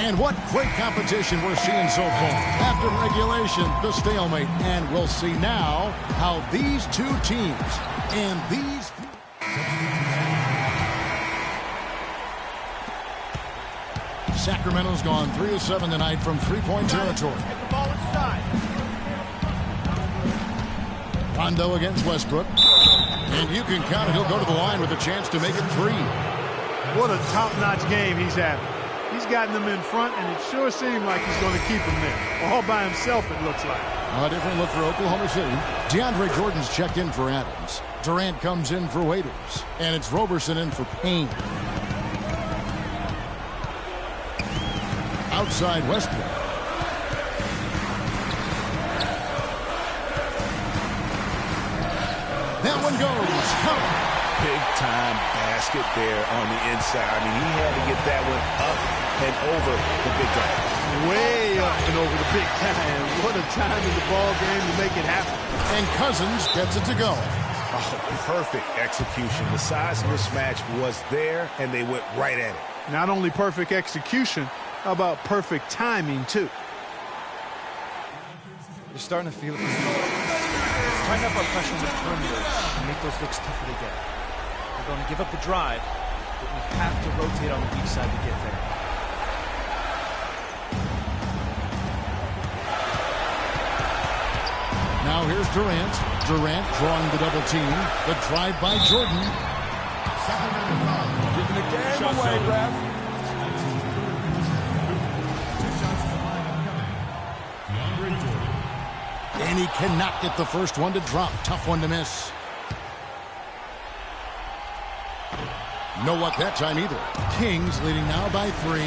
And what great competition we're seeing so far. After regulation, the stalemate. And we'll see now how these two teams and these... Sacramento's gone 3 of 7 tonight from three-point territory. Get the ball inside. Rondo against Westbrook. And you can count it. He'll go to the line with a chance to make it 3. What a top-notch game he's having. He's gotten them in front, and it sure seemed like he's going to keep them there. All by himself, it looks like. A different look for Oklahoma City. DeAndre Jordan's checked in for Adams. Durant comes in for Waiters. And it's Roberson in for Payne. Outside Westbrook. That one goes. Big-time basket there on the inside. I mean, he had to get that one up and over the big guy. Way up and over the big guy. What a time in the ball game to make it happen. And Cousins gets it to go. Oh, perfect execution. The size mismatch was there, and they went right at it. Not only perfect execution, how about perfect timing, too? You're starting to feel it. Let's tighten up our pressure on the perimeter and make those looks tougher to get. We're going to give up the drive, but we have to rotate on the weak side to get there. Now here's Durant. Durant drawing the double team. The drive by Jordan. Giving the game away, ref. And he cannot get the first one to drop. Tough one to miss. No luck that time either. Kings leading now by 3.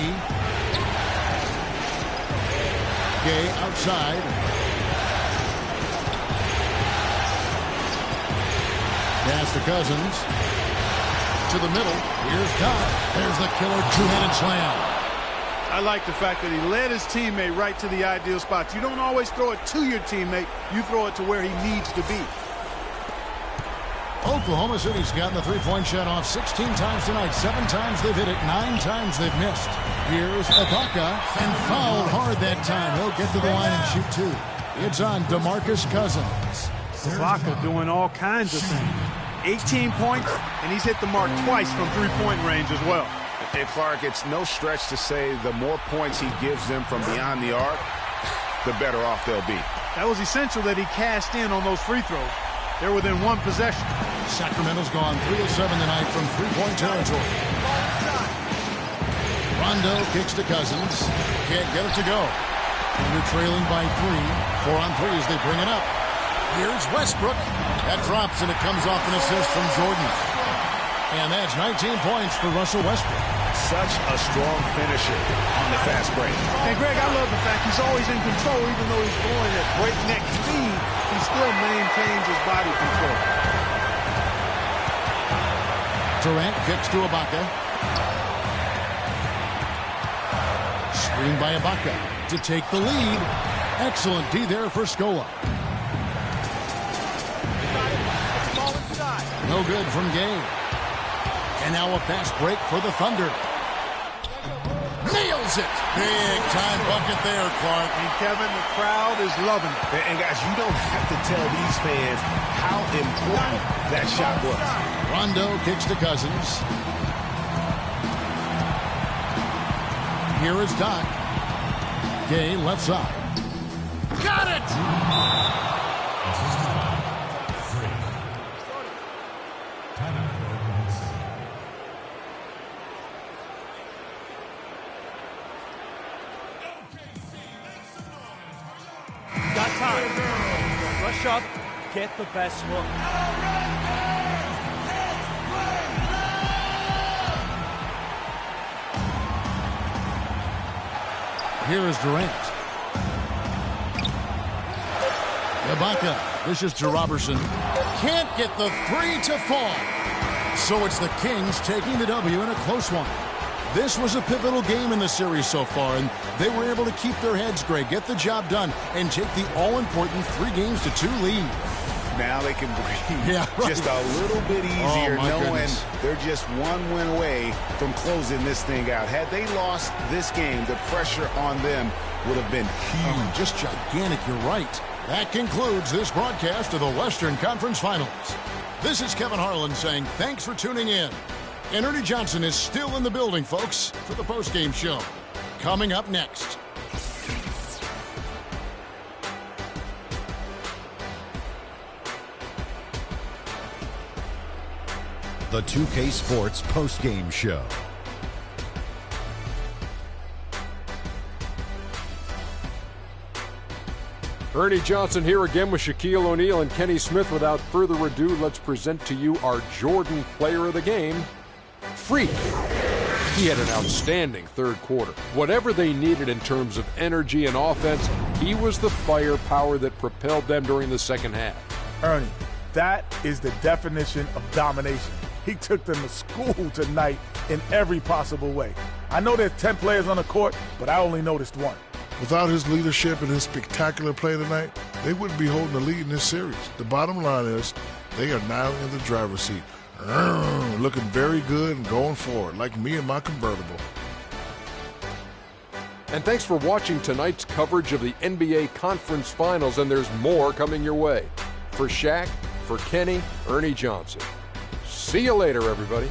Gay outside. Pass to Cousins. To the middle. Here's Dodd. There's the killer two-handed slam. I like the fact that he led his teammate right to the ideal spot. You don't always throw it to your teammate. You throw it to where he needs to be. Oklahoma City's gotten the three-point shot off 16 times tonight. 7 times they've hit it. 9 times they've missed. Here's Ibaka, and fouled hard that time. He'll get to the line and shoot 2. It's on DeMarcus Cousins. Ibaka doing all kinds of things. 18 points, and he's hit the mark twice from three-point range as well. And Clark, it's no stretch to say the more points he gives them from beyond the arc, the better off they'll be. That was essential that he cashed in on those free throws. They're within 1 possession. Sacramento's gone 3 of 7 tonight from three-point territory. Rondo kicks to Cousins. Can't get it to go. And they're trailing by 3. 4 on 3 as they bring it up. Here's Westbrook. That drops, and it comes off an assist from Jordan. And that's 19 points for Russell Westbrook. Such a strong finisher on the fast break. And Greg, I love the fact he's always in control. Even though he's going at breakneck speed, he still maintains his body control. Durant kicks to Ibaka. Screen by Ibaka to take the lead. Excellent D there for Scola. No good from Gay. And now a fast break for the Thunder. Nails it. Big time bucket there, Clark. And Kevin, the crowd is loving it. And guys, you don't have to tell these fans how important that shot was. Rondo kicks to Cousins. Here is Doc. Gay left side. Got it! Got time. Rush up, get the best look. Here is Durant. Ibaka dishes to Roberson. Can't get the 3 to fall. So it's the Kings taking the W in a close one. This was a pivotal game in the series so far, and they were able to keep their heads, Greg, get the job done, and take the all-important 3-2 lead. Now they can breathe just a little bit Oh, easier, my knowing goodness. they're just one win away from closing this thing out. Had they lost this game, the pressure on them would have been huge. Oh, just gigantic, you're right. That concludes this broadcast of the Western Conference Finals. This is Kevin Harlan saying thanks for tuning in. And Ernie Johnson is still in the building, folks, for the postgame show. Coming up next. The 2K Sports postgame show. Ernie Johnson here again with Shaquille O'Neal and Kenny Smith. Without further ado, let's present to you our Jordan Player of the Game, Freak. He had an outstanding third quarter. Whatever they needed in terms of energy and offense, he was the firepower that propelled them during the second half. Ernie, that is the definition of domination. He took them to school tonight in every possible way. I know there's 10 players on the court, but I only noticed one. Without his leadership and his spectacular play tonight, they wouldn't be holding the lead in this series. The bottom line is they are now in the driver's seat. Looking very good and going forward, like me and my convertible. And thanks for watching tonight's coverage of the NBA Conference Finals, and there's more coming your way. For Shaq, for Kenny, Ernie Johnson. See you later, everybody.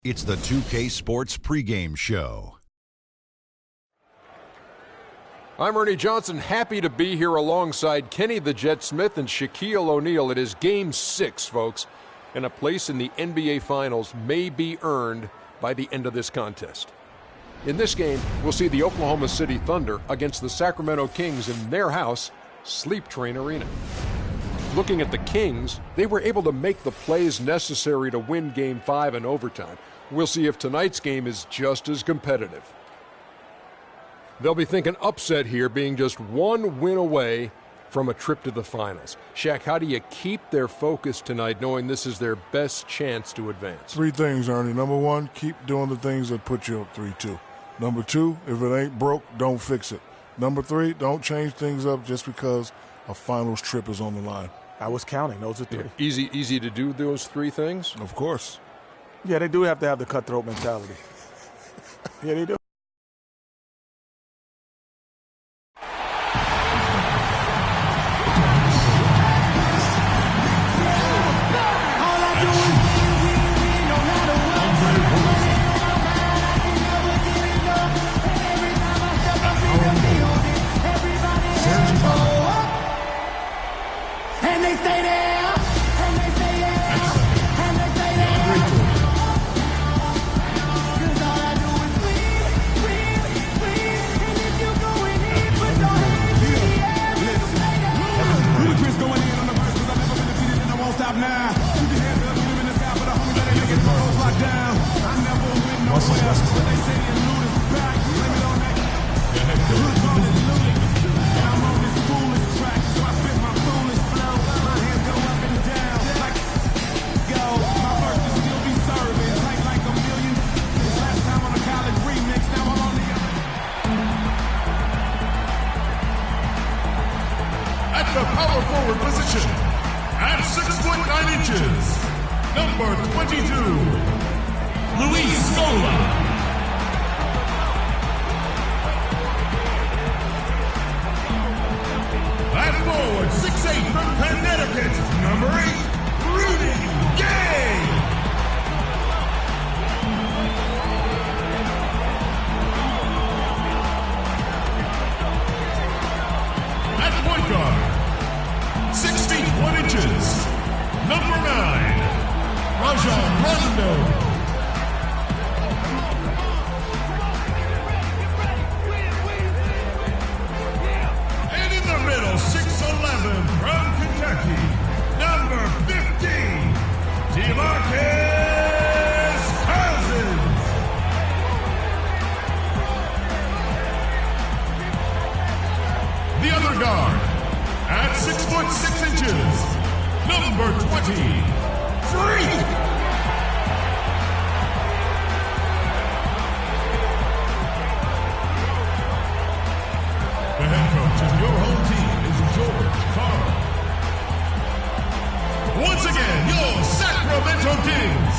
It's the 2K Sports pregame show. I'm Ernie Johnson, happy to be here alongside Kenny the Jet Smith and Shaquille O'Neal. It is Game 6, folks, and a place in the NBA Finals may be earned by the end of this contest. In this game, we'll see the Oklahoma City Thunder against the Sacramento Kings in their house, Sleep Train Arena. Looking at the Kings, they were able to make the plays necessary to win Game 5 in overtime. We'll see if tonight's game is just as competitive. They'll be thinking upset here, being just one win away from a trip to the finals. Shaq, how do you keep their focus tonight, knowing this is their best chance to advance? Three things, Ernie. Number one, keep doing the things that put you up 3-2. Number two, if it ain't broke, don't fix it. Number three, don't change things up just because a finals trip is on the line. I was counting. Those are three. Yeah, easy to do those three things? Of course. Yeah, they do have to have the cutthroat mentality. Yeah, they do. All I do is win, no matter the power forward position. At 6 foot 9 inches, number 22, Luis Scola. At forward, 6'8" from Connecticut, number 8, Rudy Gay. At point guard, 6 feet 1 inches, number 9, Rajon Rondo. Middle, 6'11", from Kentucky, number 15, DeMarcus Cousins. The other guard, at 6 foot 6 inches, number 20, Freak. The head coach of your home team is George Karl. Once again, your Sacramento Kings.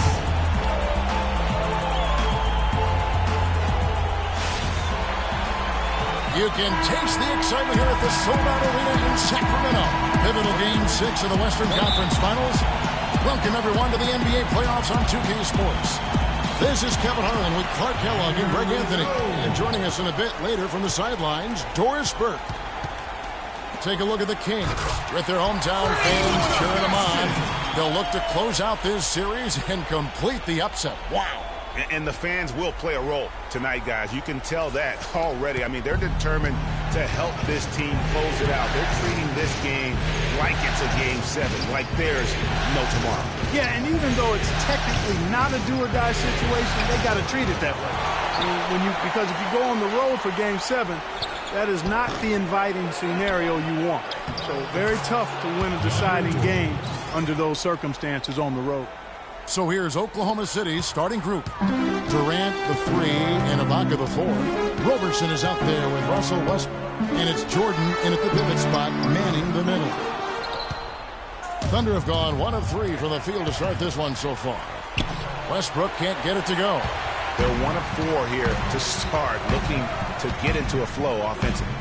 You can taste the excitement here at the sold-out arena in Sacramento. Pivotal Game 6 of the Western Conference Finals. Welcome, everyone, to the NBA playoffs on 2K Sports. This is Kevin Harlan with Clark Kellogg and Greg Anthony. And joining us in a bit later from the sidelines, Doris Burke. Take a look at the Kings. With their hometown fans cheering them on, they'll look to close out this series and complete the upset. Wow. And the fans will play a role tonight, guys. You can tell that already. I mean, they're determined to help this team close it out. They're treating this game like it's a Game 7, like there's no tomorrow. Yeah, and even though it's technically not a do-or-die situation, they got to treat it that way. I mean, because if you go on the road for Game 7, that is not the inviting scenario you want. So very tough to win a deciding game under those circumstances on the road. So here's Oklahoma City's starting group. Durant, the 3, and Ibaka, the 4. Roberson is out there with Russell Westbrook. And it's Jordan in at the pivot spot, manning the middle. Thunder have gone 1 of 3 from the field to start this one so far. Westbrook can't get it to go. They're 1 of 4 here to start, looking to get into a flow offensively.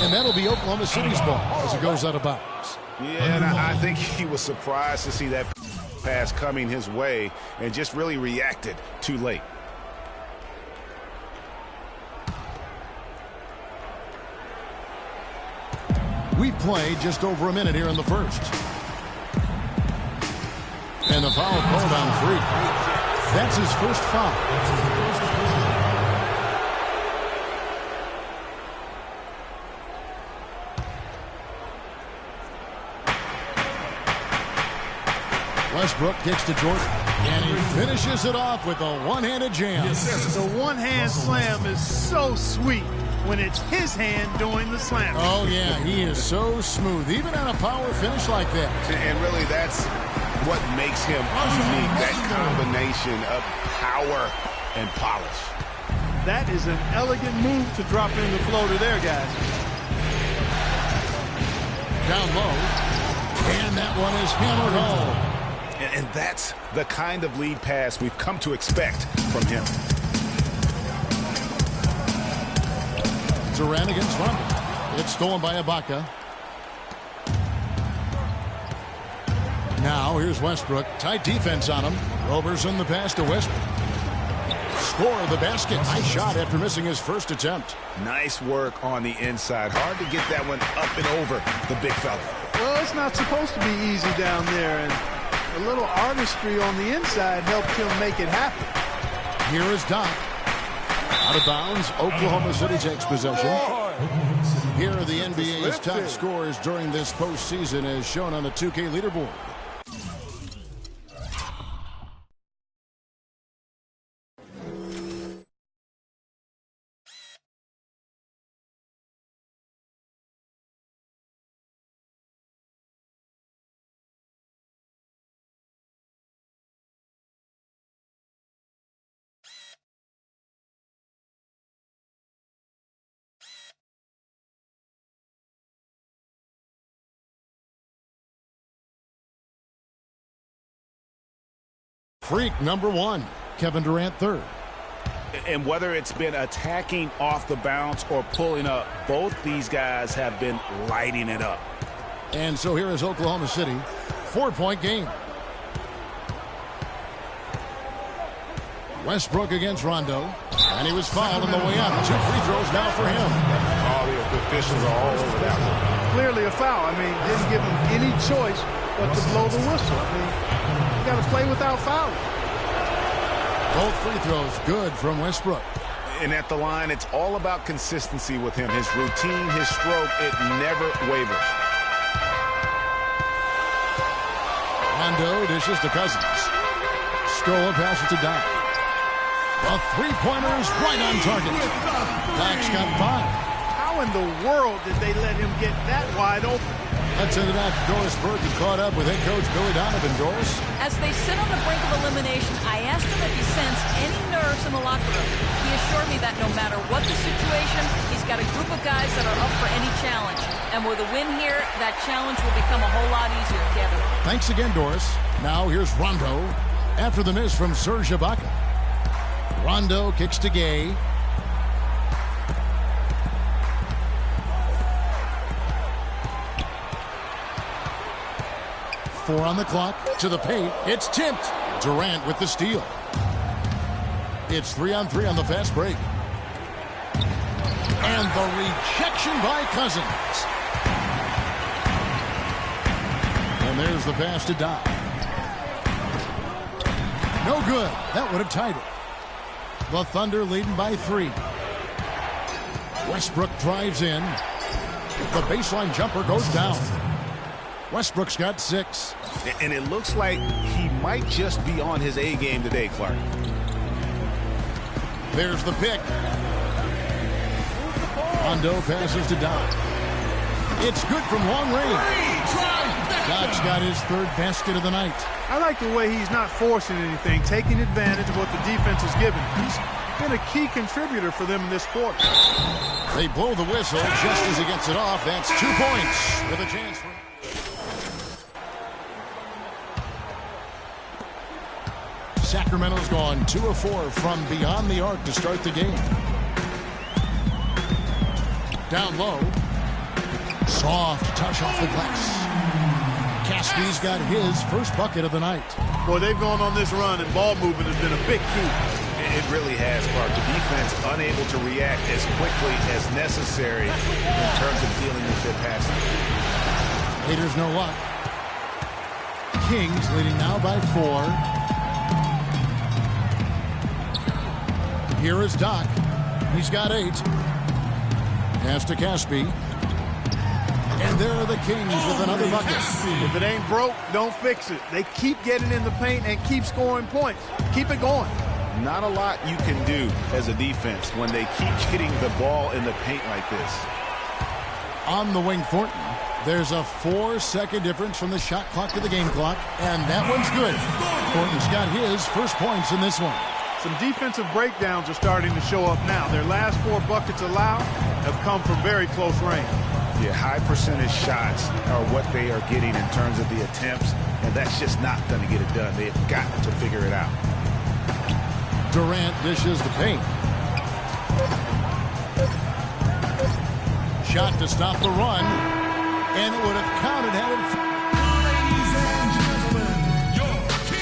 And that'll be Oklahoma City's ball as it goes out of bounds. Yeah, and I think he was surprised to see that pass coming his way and just really reacted too late. We've played just over a minute here in the first. And the foul called on Freak. That's his first foul. Westbrook kicks to Jordan, and he finishes it off with a one-handed jam. The one-hand slam is so sweet when it's his hand doing the slam. Oh, yeah, he is so smooth, even on a power finish like that. And really, that's what makes him unique, that combination of power and polish. That is an elegant move to drop in the floater there, guys. Down low, and that one is hammered home. And that's the kind of lead pass we've come to expect from him. Durant against Rondo. It's stolen by Ibaka. Now here's Westbrook. Tight defense on him. Roberson the pass to Westbrook. Score the basket. Nice shot after missing his first attempt. Nice work on the inside. Hard to get that one up and over the big fella. Well, it's not supposed to be easy down there, and a little artistry on the inside helped him make it happen. Here is Doc. Out of bounds, Oklahoma City takes possession. Here are the NBA's top scorers during this postseason as shown on the 2K leaderboard. Freak number 1, Kevin Durant third. And whether it's been attacking off the bounce or pulling up, both these guys have been lighting it up. And so here is Oklahoma City, 4-point game. Westbrook against Rondo, and he was fouled on the way out. 2 free throws now for him. All the officials are all over that one. Clearly a foul. I mean, didn't give him any choice but to blow the whistle. I mean, you got to play without fouling. Both free throws good from Westbrook. And at the line, it's all about consistency with him. His routine, his stroke, it never wavers. Rondo dishes to Cousins. Scola passes to Doc. The three-pointer is right on target. Doc's got 5. How in the world did they let him get that wide open? Let's send it out to Doris Burke, who caught up with head coach Billy Donovan. Doris? As they sit on the brink of elimination, I asked him if he sensed any nerves in the locker room. He assured me that no matter what the situation, he's got a group of guys that are up for any challenge. And with a win here, that challenge will become a whole lot easier, Kevin. Thanks again, Doris. Now here's Rondo after the miss from Serge Ibaka. Rondo kicks to Gay. Four on the clock. To the paint. It's tipped. Durant with the steal. It's 3-on-3 on the fast break. And the rejection by Cousins. And there's the pass to Doc. No good. That would have tied it. The Thunder leading by 3. Westbrook drives in. The baseline jumper goes down. Westbrook's got 6. And it looks like he might just be on his A game today, Clark. There's the pick. Rondo passes to Doc. It's good from long range. Doc's got his 3rd basket of the night. I like the way he's not forcing anything, taking advantage of what the defense is giving. He's been a key contributor for them in this quarter. They blow the whistle just as he gets it off. That's 2 points with a chance for... Sacramento's gone 2 of 4 from beyond the arc to start the game. Down low. Soft touch off the glass. Caspi's got his first bucket of the night. Boy, they've gone on this run, and ball movement has been a big key. It really has, Clark. The defense unable to react as quickly as necessary in terms of dealing with their passing. Haters no luck. Kings leading now by 4. Here is Doc. He's got 8. Pass to Caspi. And there are the Kings with another bucket. If it ain't broke, don't fix it. They keep getting in the paint and keep scoring points. Keep it going. Not a lot you can do as a defense when they keep getting the ball in the paint like this. On the wing, Thornton. There's a 4-second difference from the shot clock to the game clock, and that one's good. Thornton's got his first points in this one. Some defensive breakdowns are starting to show up now. Their last 4 buckets allowed have come from very close range. Yeah, high percentage shots are what they are getting in terms of the attempts, and that's just not going to get it done. They've got to figure it out. Durant dishes the paint. Shot to stop the run, and it would have counted had it.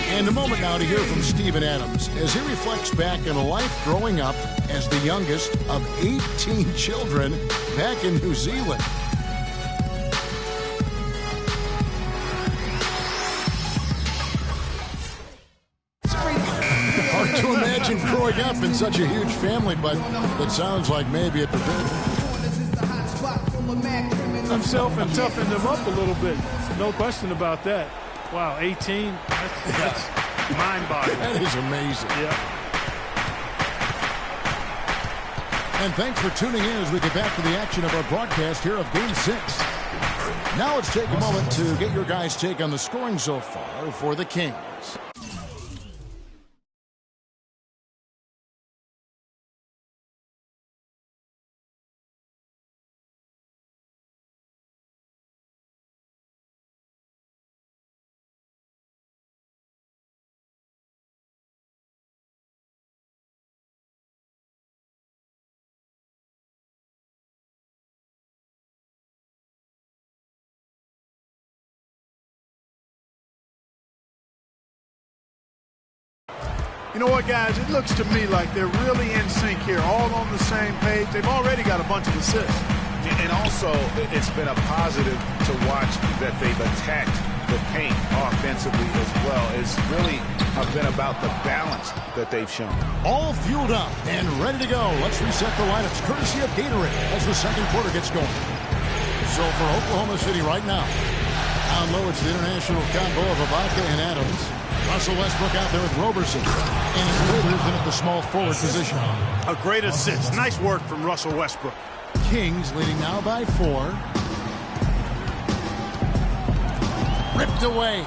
And a moment now to hear from Steven Adams as he reflects back on life growing up as the youngest of 18 children back in New Zealand. Hard to imagine growing up in such a huge family, but it sounds like maybe it prepared himself and toughened him up a little bit. No question about that. Wow, 18, that's mind-boggling. That is amazing. Yeah. And thanks for tuning in as we get back to the action of our broadcast here of Game 6. Now let's take a moment to get your guys' take on the scoring so far for the Kings. You know what, guys? It looks to me like they're really in sync here, all on the same page. They've already got a bunch of assists. And also, it's been a positive to watch that they've attacked the paint offensively as well. It's really been about the balance that they've shown. All fueled up and ready to go. Let's reset the lineups courtesy of Gatorade as the second quarter gets going. So for Oklahoma City right now, down low it's the international combo of Ibaka and Adams. Russell Westbrook out there with Roberson. And his Raiders in at the small forward position. A great assist. Nice work from Russell Westbrook. Kings leading now by 4. Ripped away.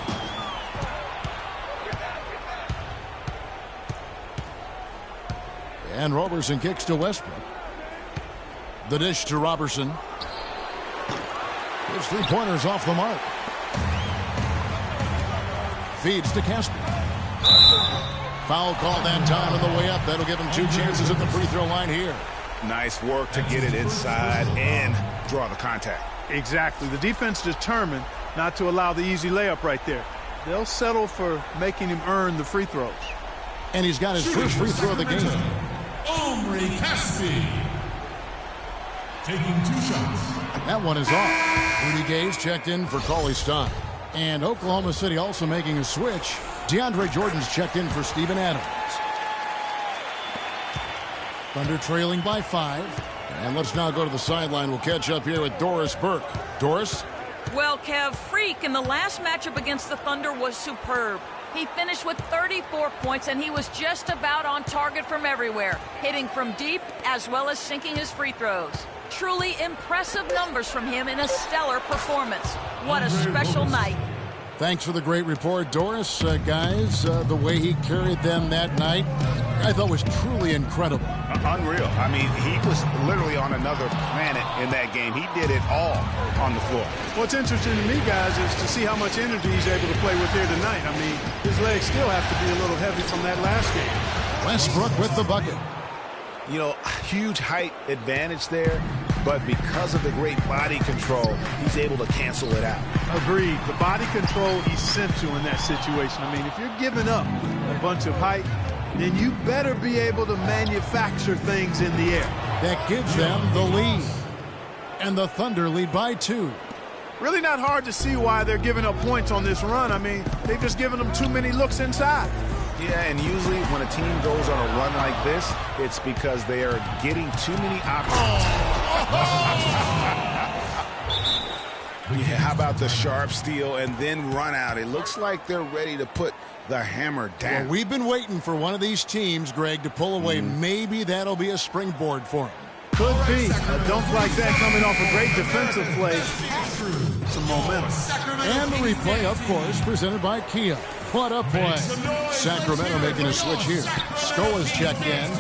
And Roberson kicks to Westbrook. The dish to Roberson. His three-pointers off the mark. Feeds to Casper. Foul call that time on the way up. That'll give him 2 chances at the free throw line here. Nice work to get it inside and draw the contact. Exactly. The defense determined not to allow the easy layup right there. They'll settle for making him earn the free throws. And he's got his first free throw of the game. Omri Caspi taking 2 shots. That one is off. Rudy Gay's checked in for Cauley-Stein. And Oklahoma City also making a switch. DeAndre Jordan's checked in for Steven Adams. Thunder trailing by 5. And let's now go to the sideline. We'll catch up here with Doris Burke. Doris? Well, Kev, Freak in the last matchup against the Thunder was superb. He finished with 34 points, and he was just about on target from everywhere, hitting from deep as well as sinking his free throws. Truly impressive numbers from him in a stellar performance. What a special night. Thanks for the great report, Doris. Guys, the way he carried them that night, I thought was truly incredible. Unreal. I mean, he was literally on another planet in that game. He did it all on the floor. What's interesting to me, guys, is to see how much energy he's able to play with here tonight. I mean, his legs still have to be a little heavy from that last game. Westbrook with the bucket. You know, huge height advantage there, but because of the great body control, he's able to cancel it out. Agreed. The body control essential in that situation. I mean, if you're giving up a bunch of height, then you better be able to manufacture things in the air. That gives them the lead. And the Thunder lead by 2. Really not hard to see why they're giving up points on this run. I mean, they've just given them too many looks inside. Yeah, and usually when a team goes on a run like this, it's because they are getting too many options. Yeah, how about the sharp steal and then run out? It looks like they're ready to put the hammer down. Well, we've been waiting for one of these teams, Greg, to pull away. Maybe that'll be a springboard for them. Could be. A dunk like that coming off a great defensive play. Some momentum. And the replay, of course, presented by Kia. What a play. Sacramento making a switch here. Scola's checked in.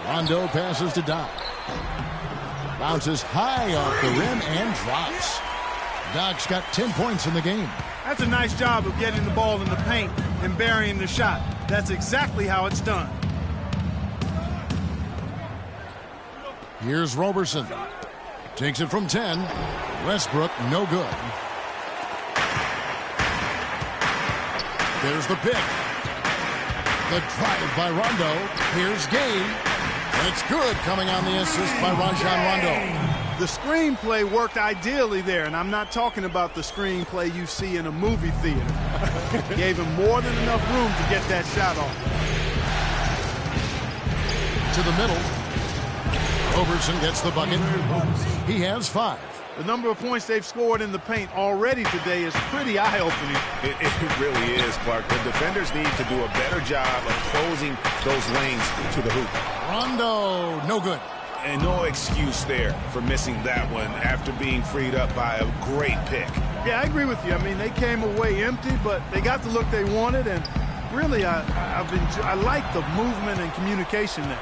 Rondo passes to Doc. Bounces high off the rim and drops. Doc's got 10 points in the game. That's a nice job of getting the ball in the paint and burying the shot. That's exactly how it's done. Here's Roberson. Takes it from 10. Westbrook, no good. There's the pick. The drive by Rondo. Here's Gay. It's good coming on the assist by Rajon Rondo. The screenplay worked ideally there, and I'm not talking about the screenplay you see in a movie theater. Gave him more than enough room to get that shot off. To the middle. Roberson gets the bucket. He has 5. The number of points they've scored in the paint already today is pretty eye-opening. It really is, Clark. The defenders need to do a better job of closing those lanes to the hoop. Rondo, no good. And no excuse there for missing that one after being freed up by a great pick. Yeah, I agree with you. I mean, they came away empty, but they got the look they wanted, and really, I like the movement and communication there.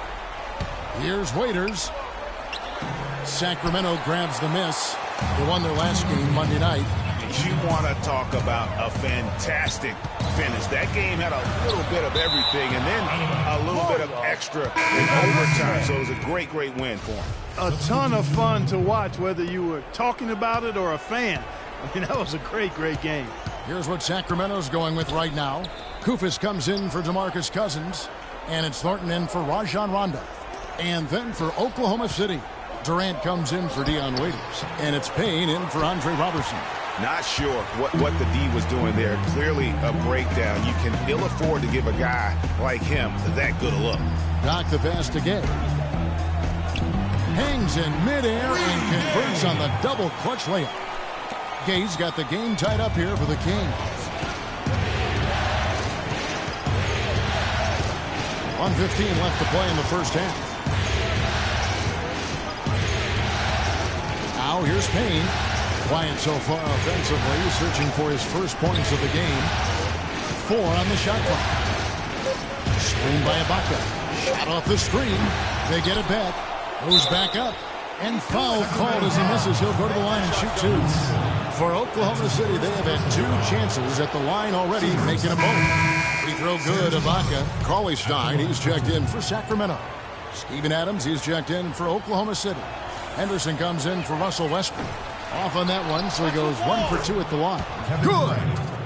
Here's Waiters. Sacramento grabs the miss. They won their last game Monday night. You want to talk about a fantastic finish. That game had a little bit of everything and then a little bit of extra in overtime. So it was a great, great win for them. A ton of fun to watch, whether you were talking about it or a fan. I mean, that was a great, great game. Here's what Sacramento's going with right now. Koufos comes in for DeMarcus Cousins. And it's Thornton in for Rajon Rondo. And then for Oklahoma City, Durant comes in for Dion Waiters. And it's Payne in for Andre Robertson. Not sure what the D was doing there. Clearly a breakdown. You can ill afford to give a guy like him that good a look. Doc the pass to Gay. Hangs in midair and converts on the double clutch layup. Gay's got the game tied up here for the Kings. 1:15 left to play in the first half. Now here's Payne. Quiet so far offensively, searching for his first points of the game. 4 on the shot clock. Screen by Ibaka. Shot off the screen. They get it back. Goes back up. And foul called as he misses. He'll go to the line and shoot 2. For Oklahoma City, they have had 2 chances at the line already, making a both. Free throw good, Ibaka. Cauley Stein, he's checked in for Sacramento. Steven Adams, he's checked in for Oklahoma City. Henderson comes in for Russell Westbrook. Off on that one, so he goes 1 for 2 at the line. Good.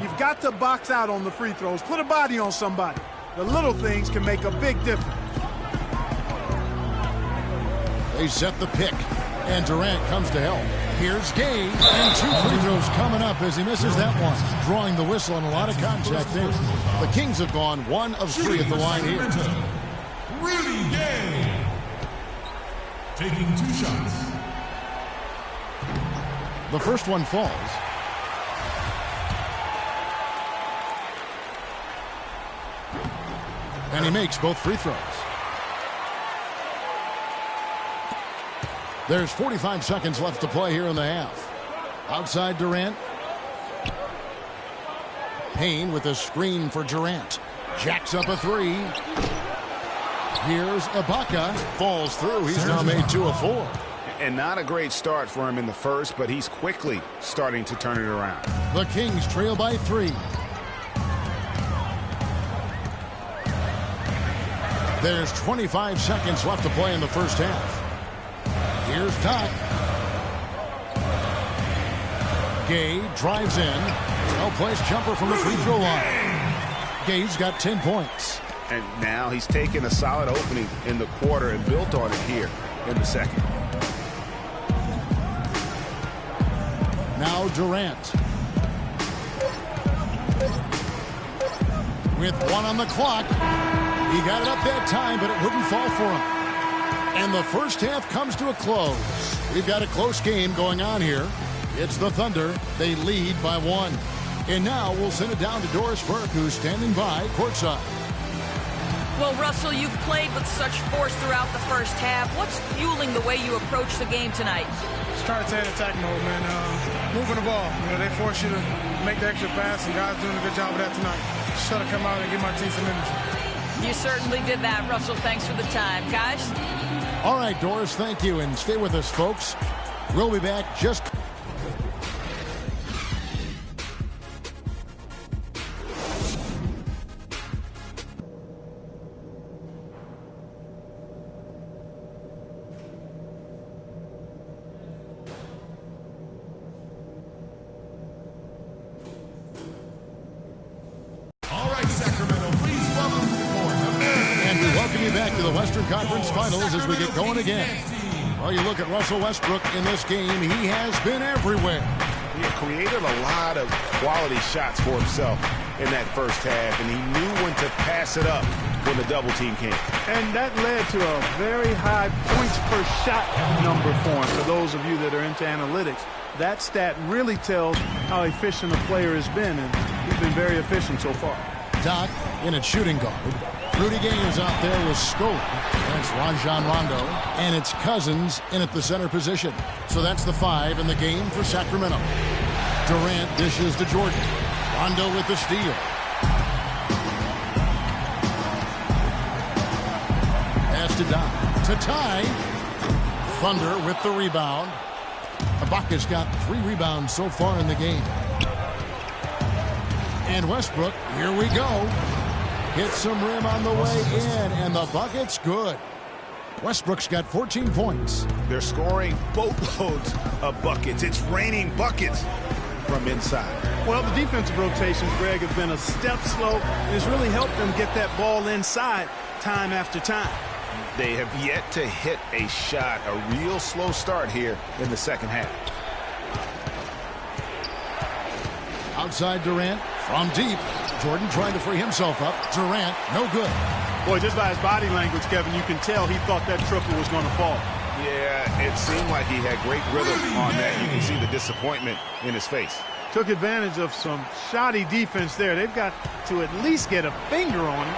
You've got to box out on the free throws. Put a body on somebody. The little things can make a big difference. They set the pick, and Durant comes to help. Here's Gay, and 2 free throws coming up as he misses that one. Drawing the whistle and a lot of contact there. The Kings have gone 1 of 3 at the line here. Rudy Gay taking 2 shots. The first one falls. And he makes both free throws. There's 45 seconds left to play here in the half. Outside Durant. Payne with a screen for Durant. Jacks up a 3. Here's Ibaka. Falls through. He's now made 2 of 4. And not a great start for him in the first, but he's quickly starting to turn it around. The Kings trail by 3. There's 25 seconds left to play in the first half. Here's Doc. Gay drives in. Well-placed jumper from the free throw line. Gay's got 10 points. And now he's taken a solid opening in the quarter and built on it here in the second. Now Durant. With 1 on the clock. He got it up that time, but it wouldn't fall for him. And the first half comes to a close. We've got a close game going on here. It's the Thunder. They lead by 1. And now we'll send it down to Doris Burke, who's standing by courtside. Well, Russell, you've played with such force throughout the first half. What's fueling the way you approach the game tonight? Just trying to stay in attack mode, man. Moving the ball. You know, they force you to make the extra pass, and guys doing a good job of that tonight. Just try to come out and give my team some energy. You certainly did that, Russell. Thanks for the time. Guys? All right, Doris, thank you. And stay with us, folks. We'll be back just... Conference Finals as we get going again. Well, you look at Russell Westbrook in this game, he has been everywhere. He created a lot of quality shots for himself in that first half, and he knew when to pass it up when the double team came. And that led to a very high points per shot number for him. For those of you that are into analytics, that stat really tells how efficient a player has been, and he's been very efficient so far. Doc in at shooting guard. Rudy Gay is out there with Scola. That's Rajon Rondo. And it's Cousins in at the center position. So that's the 5 in the game for Sacramento. Durant dishes to Jordan. Rondo with the steal. Pass to Doc. To tie. Thunder with the rebound. Ibaka's got 3 rebounds so far in the game. And Westbrook, here we go. Hits some rim on the way in, and the bucket's good. Westbrook's got 14 points. They're scoring boatloads of buckets. It's raining buckets from inside. Well, the defensive rotations, Greg, have been a step slow, and it's really helped them get that ball inside time after time. They have yet to hit a shot, a real slow start here in the second half. Outside Durant from deep. Jordan trying to free himself up. Durant, no good. Boy, just by his body language, Kevin, you can tell he thought that triple was going to fall. Yeah, it seemed like he had great rhythm on that. You can see the disappointment in his face. Took advantage of some shoddy defense there. They've got to at least get a finger on him.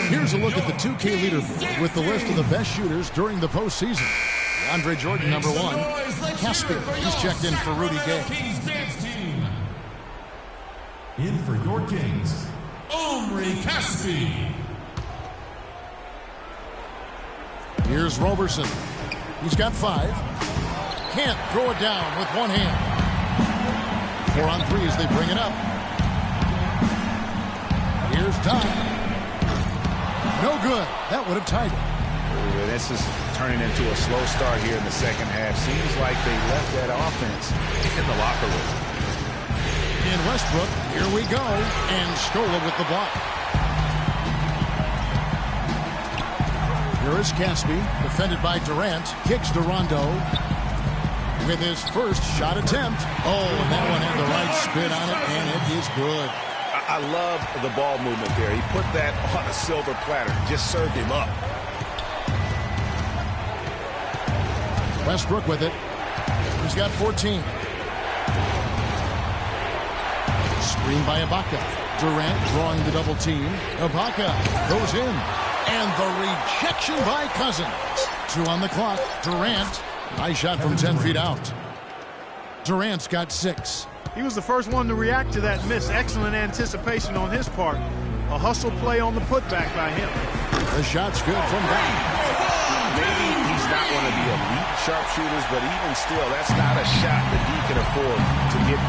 Here's a look at the 2K leaderboard with the list of the best shooters during the postseason. DeAndre Jordan, number 1. Caspi, he's checked in for Rudy Gay. In for your Kings, Omri Caspi. Here's Roberson. He's got 5. Can't throw it down with one hand. 4 on 3 as they bring it up. Here's Don. No good. That would have tied it. Ooh, this is turning into a slow start here in the second half. Seems like they left that offense in the locker room. In Westbrook, here we go. And Scola with the block. Here is Caspi, defended by Durant. Kicks to Rondo with his first shot attempt. Oh, and that one had the right spin on it, and it is good. I love the ball movement there. He put that on a silver platter. Just served him up. Westbrook with it. He's got 14. Screen by Ibaka. Durant drawing the double team. Ibaka goes in. And the rejection by Cousins. 2 on the clock. Durant. Nice shot from 10 feet out. Durant's got 6. He was the first one to react to that miss. Excellent anticipation on his part. A hustle play on the putback by him. The shot's good from down. Maybe he's not one of the elite sharpshooters, but even still, that's not a shot that he can afford to give.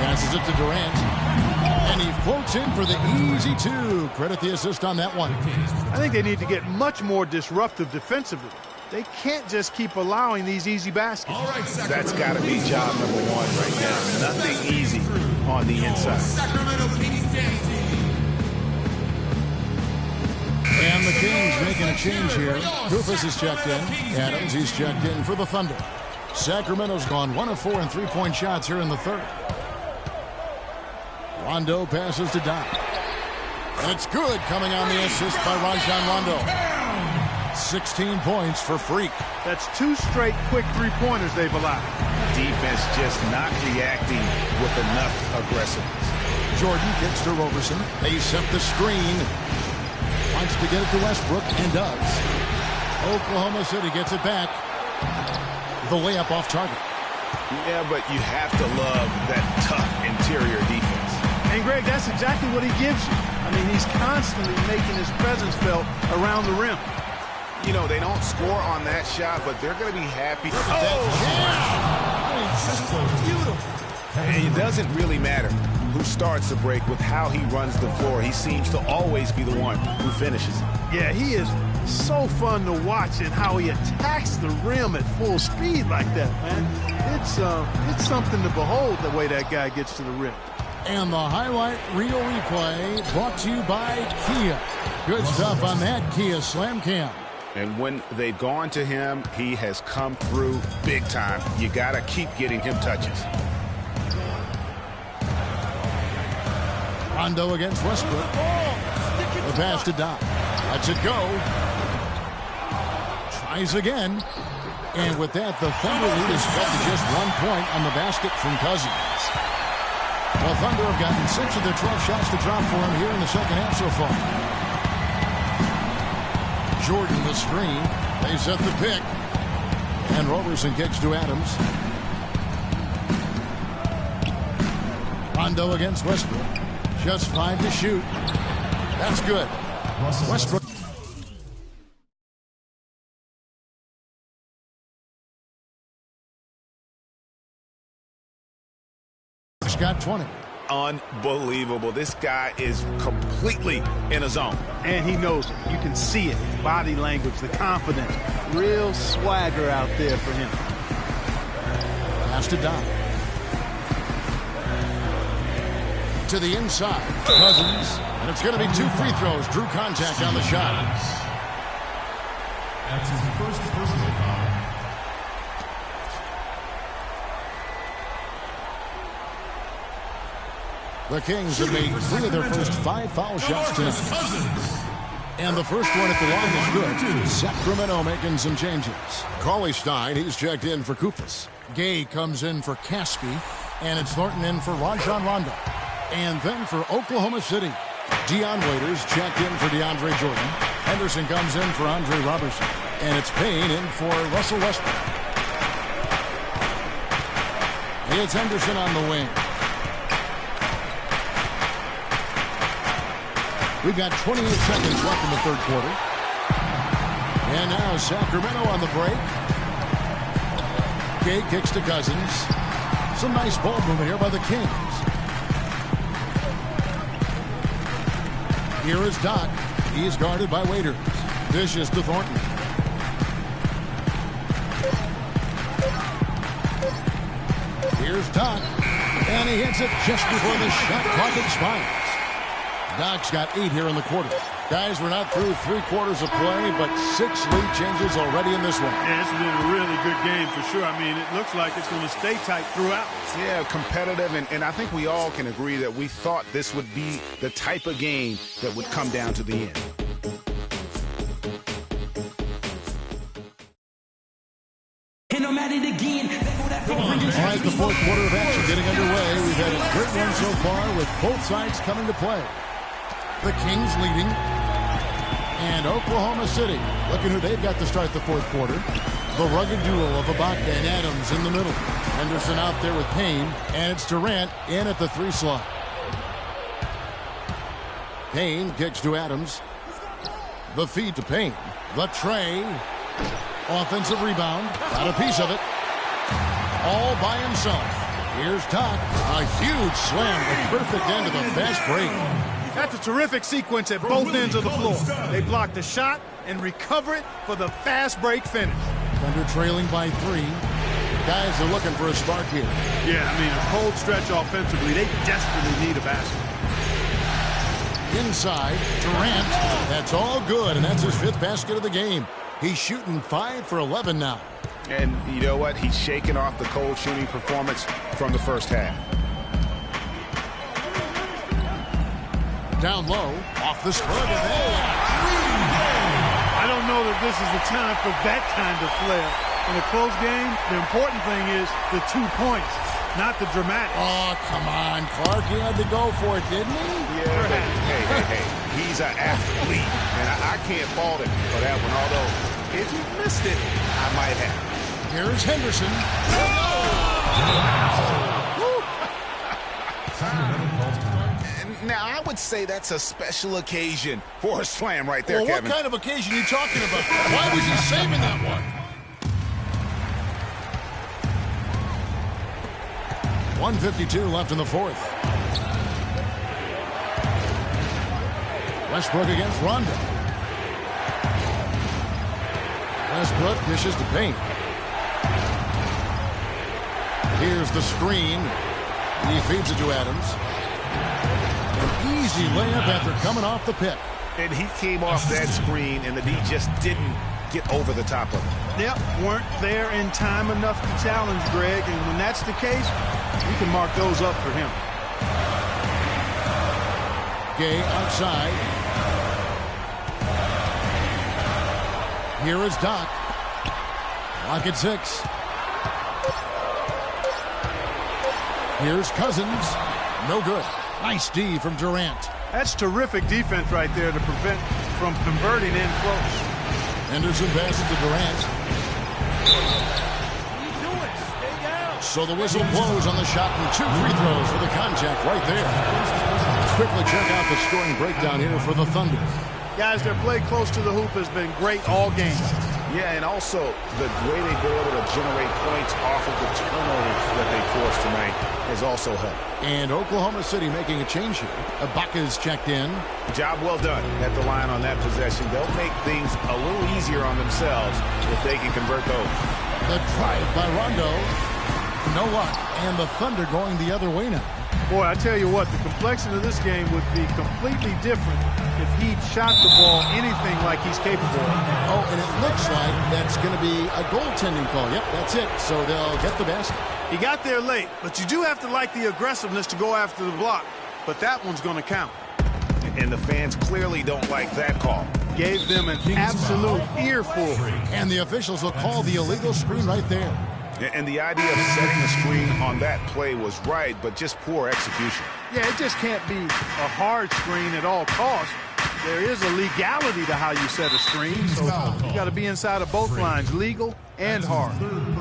Passes it to Durant. And he floats in for the easy 2. Credit the assist on that one. I think they need to get much more disruptive defensively. They can't just keep allowing these easy baskets. That's got to be job number 1 right now. Nothing easy on the inside. And the Kings making a change here. Koufos is checked in. Adams, he's checked in for the Thunder. Sacramento's gone 1 of 4 in three-point shots here in the third. Rondo passes to Doc. That's good, coming on the assist by Rajon Rondo. 16 points for Freak. That's 2 straight quick three-pointers they've allowed. Defense just not reacting with enough aggressiveness. Jordan gets to Roberson. They set the screen. Wants to get it to Westbrook and does. Oklahoma City gets it back. The layup off target. Yeah, but you have to love that tough interior defense. And, Greg, that's exactly what he gives you. I mean, he's constantly making his presence felt around the rim. You know, they don't score on that shot, but they're going to be happy. Beautiful. And it doesn't really matter who starts the break with how he runs the floor. He seems to always be the one who finishes. Yeah, he is so fun to watch and how he attacks the rim at full speed like that, man. It's something to behold the way that guy gets to the rim. And the highlight reel replay brought to you by Kia. Good stuff on that Kia Slam Cam. And when they've gone to him, he has come through big time. You got to keep getting him touches. Rondo against Westbrook. The pass to Doc. Lets it go. Tries again. And with that, the Thunder lead is cut to just 1 point on the basket from Cousins. The Thunder have gotten 6 of their 12 shots to drop for him here in the second half so far. Jordan the screen. They set the pick. And Roberson kicks to Adams. Rondo against Westbrook. Just 5 to shoot. That's good. Westbrook. He's got 20. Unbelievable. This guy is completely in a zone. And he knows it. You can see it. Body language, the confidence. Real swagger out there for him. Pass to Doc. To the inside. Cousins. And it's going to be 2 free throws. Drew contact on the shot. That's his first personal foul. The Kings have made 3 of their first 5 foul shots tonight. And the first one at the line is good. Sacramento making some changes. Cauley Stein, he's checked in for Koufos. Gay comes in for Caspi. And it's Thornton in for Rajon Rondo. And then for Oklahoma City, Dion Waiters checked in for DeAndre Jordan. Henderson comes in for Andre Robertson. And it's Payne in for Russell Westbrook. It's Henderson on the wing. We've got 28 seconds left in the third quarter. And now Sacramento on the break. Gay kicks to Cousins. Some nice ball movement here by the Kings. Here is Doc. He's guarded by Waiters. Dishes to Thornton. Here's Doc. And he hits it just before the shot clock expires. Doc's got 8 here in the quarter. Guys, we're not through 3 quarters of play, but 6 lead changes already in this one. Yeah, it's been a really good game for sure. I mean, it looks like it's going to stay tight throughout. Yeah, competitive, and I think we all can agree that we thought this would be the type of game that would come down to the end. All right, the fourth quarter of action getting underway. We've had a great one so far with both sides coming to play. The Kings leading. And Oklahoma City looking who they've got to start the fourth quarter. The rugged duo of Ibaka and Adams in the middle. Henderson out there with Payne. And it's Durant in at the 3 slot. Payne kicks to Adams. The feed to Payne. The tray. Offensive rebound. Got a piece of it. All by himself. Here's Doc. A huge slam. The perfect end of the fast break. That's a terrific sequence at both ends of the floor. They block the shot and recover it for the fast break finish. Thunder trailing by 3. Guys are looking for a spark here. Yeah, I mean, a cold stretch offensively. They desperately need a basket. Inside, Durant. That's all good, and that's his 5th basket of the game. He's shooting 5 for 11 now. And you know what? He's shaking off the cold shooting performance from the first half. Down low, off the scrub. I don't know that this is the time for that kind of flair. In a close game, the important thing is the 2 points, not the dramatic. Oh, come on, Clark. He had to go for it, didn't he? Yeah, hey. He's an athlete, and I can't fault him for that one. Although, if you missed it, I might have. Here's Henderson. Now, I would say that's a special occasion for a slam right there, Kevin. What kind of occasion are you talking about? Why was he saving that one? 1:52 left in the fourth. Westbrook against Rondo. Westbrook dishes to Payne. Here's the screen. He feeds it to Adams. An easy layup after coming off the pick. And he came off that screen, and the D just didn't get over the top of it. Yep, weren't there in time enough to challenge Greg, and when that's the case, you can mark those up for him. Gay outside. Here is Doc. Clock at 6. Here's Cousins. No good. Nice D from Durant. That's terrific defense right there to prevent from converting in close. Henderson passes to Durant. What are you doing? Stay down. So the whistle blows on the shot and 2 free throws for the contact right there. Let's quickly check out the scoring breakdown here for the Thunder. Guys, their play close to the hoop has been great all game. Yeah, and also the way they've been able to generate points off of the turnovers that they forced tonight has also helped. And Oklahoma City making a change here. Ibaka's checked in. Job well done at the line on that possession. They'll make things a little easier on themselves if they can convert those. The drive by Rondo. No luck. And the Thunder going the other way now. Boy, I tell you what, the complexion of this game would be completely different if he'd shot the ball anything like he's capable of. Oh, and it looks like that's going to be a goaltending call. Yep, that's it. So they'll get the basket. He got there late, but you do have to like the aggressiveness to go after the block. But that one's going to count. And the fans clearly don't like that call. Gave them an absolute earful. And the officials will call the illegal screen right there. And the idea of setting a screen on that play was right, but just poor execution. Yeah, it just can't be a hard screen at all costs. There is a legality to how you set a screen, so you got to be inside of both lines, legal and hard.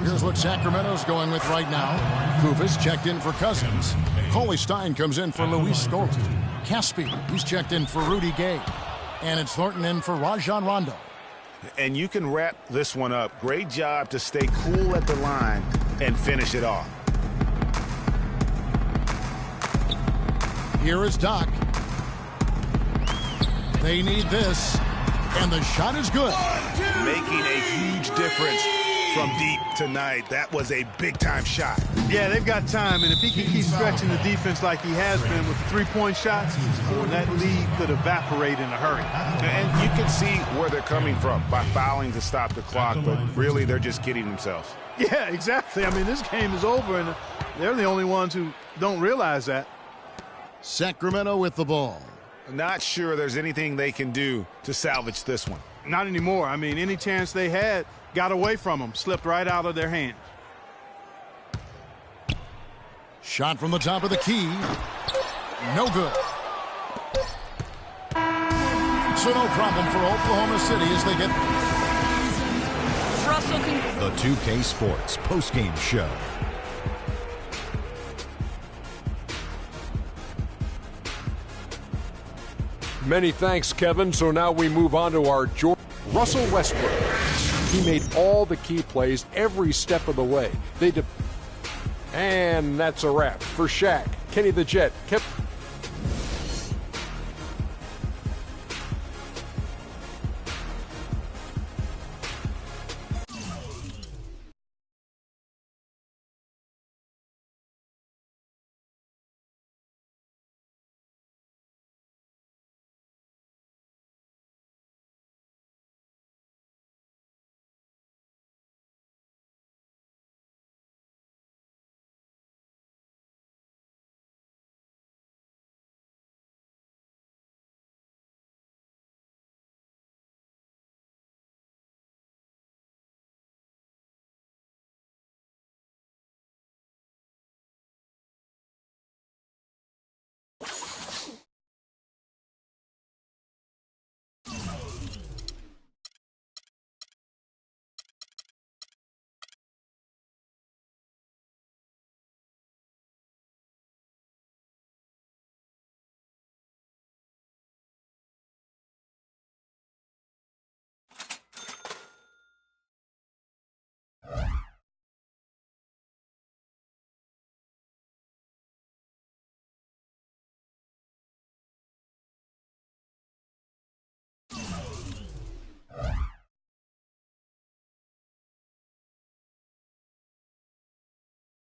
Here's what Sacramento's going with right now. Kufis checked in for Cousins. Coley Stein comes in for Luis Scola. Caspi, he's checked in for Rudy Gay. And it's Thornton in for Rajon Rondo. And you can wrap this one up. Great job to stay cool at the line and finish it off. Here is Doc. They need this. And the shot is good. Making a huge difference from deep tonight. That was a big-time shot. Yeah, they've got time, and if he can keep stretching the defense like he has been with the three-point shots, that lead could evaporate in a hurry. And you can see where they're coming from by fouling to stop the clock, but really they're just kidding themselves. Yeah, exactly. I mean, this game is over, and they're the only ones who don't realize that. Sacramento with the ball. Not sure there's anything they can do to salvage this one. Not anymore. I mean, any chance they had got away from them, slipped right out of their hands. Shot from the top of the key. No good. So no problem for Oklahoma City as they get... Russell can... The 2K Sports postgame show. Many thanks, Kevin. So now we move on to our Russell Westbrook. He made all the key plays every step of the way. And that's a wrap for Shaq. Kenny the Jet kept